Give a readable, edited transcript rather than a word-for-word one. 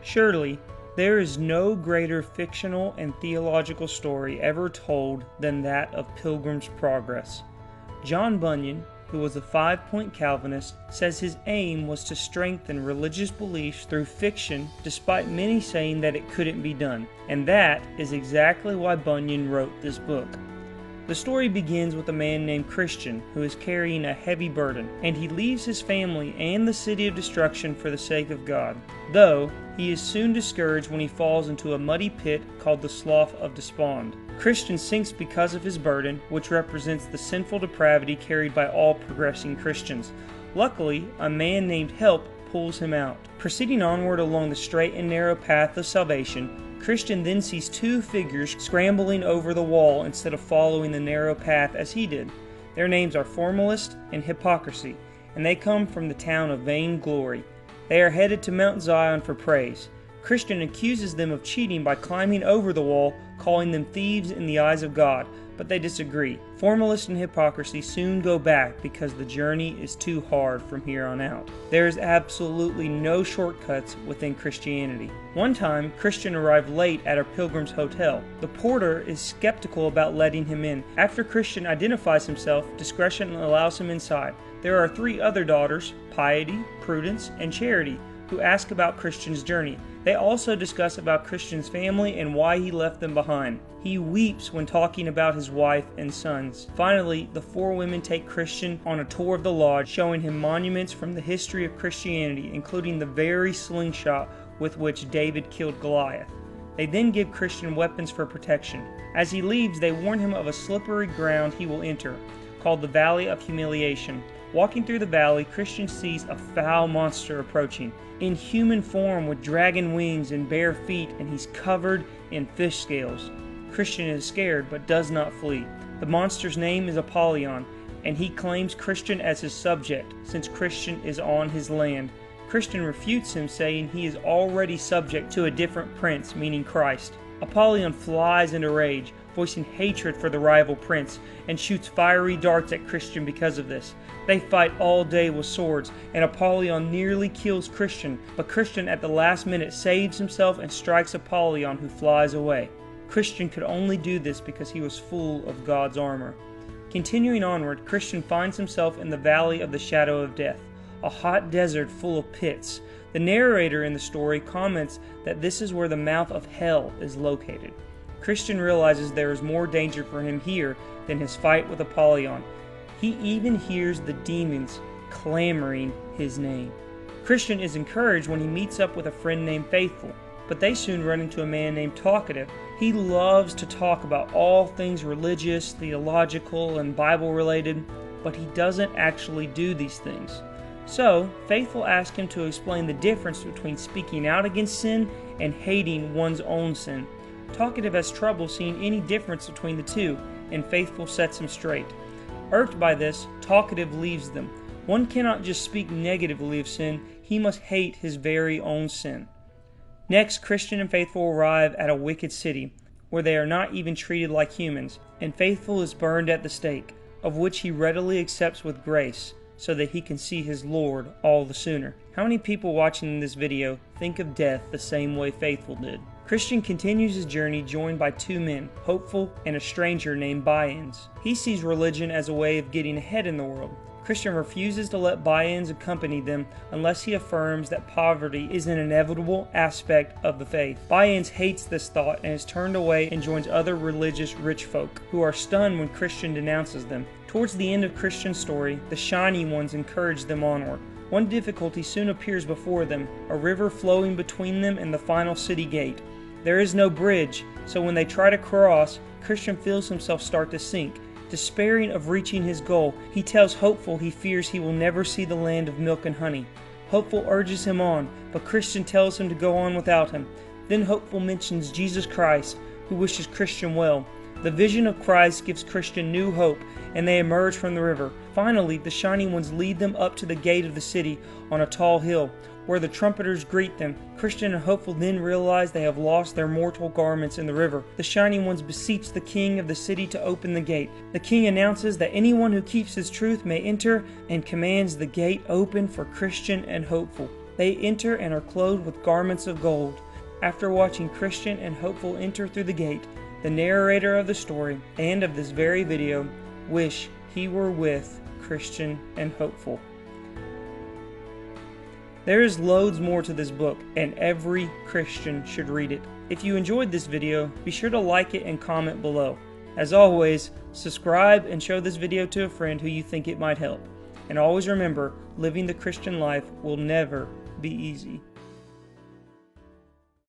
Surely, there is no greater fictional and theological story ever told than that of Pilgrim's Progress. John Bunyan, who was a five-point Calvinist, says his aim was to strengthen religious beliefs through fiction, despite many saying that it couldn't be done. And that is exactly why Bunyan wrote this book. The story begins with a man named Christian who is carrying a heavy burden, and he leaves his family and the city of destruction for the sake of God. Though, he is soon discouraged when he falls into a muddy pit called the Slough of Despond. Christian sinks because of his burden, which represents the sinful depravity carried by all progressing Christians. Luckily, a man named Help pulls him out. Proceeding onward along the straight and narrow path of salvation, Christian then sees two figures scrambling over the wall instead of following the narrow path as he did. Their names are Formalist and Hypocrisy, and they come from the town of Vainglory. They are headed to Mount Zion for praise. Christian accuses them of cheating by climbing over the wall, calling them thieves in the eyes of God, but they disagree. Formalist and Hypocrisy soon go back because the journey is too hard from here on out. There is absolutely no shortcuts within Christianity. One time, Christian arrived late at a Pilgrim's hotel. The porter is skeptical about letting him in. After Christian identifies himself, discretion allows him inside. There are three other daughters, Piety, Prudence, and Charity, who ask about Christian's journey. They also discuss about Christian's family and why he left them behind. He weeps when talking about his wife and sons. Finally, the four women take Christian on a tour of the lodge, showing him monuments from the history of Christianity, including the very slingshot with which David killed Goliath. They then give Christian weapons for protection. As he leaves, they warn him of a slippery ground he will enter, called the Valley of Humiliation. Walking through the valley, Christian sees a foul monster approaching, in human form with dragon wings and bare feet, and he's covered in fish scales. Christian is scared but does not flee. The monster's name is Apollyon, and he claims Christian as his subject, since Christian is on his land. Christian refutes him, saying he is already subject to a different prince, meaning Christ. Apollyon flies into rage, voicing hatred for the rival prince, and shoots fiery darts at Christian because of this. They fight all day with swords, and Apollyon nearly kills Christian, but Christian at the last minute saves himself and strikes Apollyon, who flies away. Christian could only do this because he was full of God's armor. Continuing onward, Christian finds himself in the Valley of the Shadow of Death, a hot desert full of pits. The narrator in the story comments that this is where the mouth of hell is located. Christian realizes there is more danger for him here than his fight with Apollyon. He even hears the demons clamoring his name. Christian is encouraged when he meets up with a friend named Faithful, but they soon run into a man named Talkative. He loves to talk about all things religious, theological, and Bible-related, but he doesn't actually do these things. So, Faithful asks him to explain the difference between speaking out against sin and hating one's own sin. Talkative has trouble seeing any difference between the two, and Faithful sets him straight. Irked by this, Talkative leaves them. One cannot just speak negatively of sin, he must hate his very own sin. Next, Christian and Faithful arrive at a wicked city, where they are not even treated like humans, and Faithful is burned at the stake, of which he readily accepts with grace, so that he can see his Lord all the sooner. How many people watching this video think of death the same way Faithful did? Christian continues his journey joined by two men, Hopeful and a stranger named Bunyan. He sees religion as a way of getting ahead in the world. Christian refuses to let Bunyan accompany them unless he affirms that poverty is an inevitable aspect of the faith. Bunyan hates this thought and is turned away and joins other religious rich folk, who are stunned when Christian denounces them. Towards the end of Christian's story, the Shiny Ones encourage them onward. One difficulty soon appears before them, a river flowing between them and the final city gate. There is no bridge, so when they try to cross, Christian feels himself start to sink. Despairing of reaching his goal, he tells Hopeful he fears he will never see the land of milk and honey. Hopeful urges him on, but Christian tells him to go on without him. Then Hopeful mentions Jesus Christ, who wishes Christian well. The vision of Christ gives Christian new hope, and they emerge from the river. Finally, the Shiny Ones lead them up to the gate of the city on a tall hill, where the trumpeters greet them. Christian and Hopeful then realize they have lost their mortal garments in the river. The Shiny Ones beseech the king of the city to open the gate. The king announces that anyone who keeps his truth may enter, and commands the gate open for Christian and Hopeful. They enter and are clothed with garments of gold. After watching Christian and Hopeful enter through the gate, the narrator of the story and of this very video wish he were with Christian and Hopeful. There is loads more to this book, and every Christian should read it. If you enjoyed this video, be sure to like it and comment below. As always, subscribe and show this video to a friend who you think it might help. And always remember, living the Christian life will never be easy.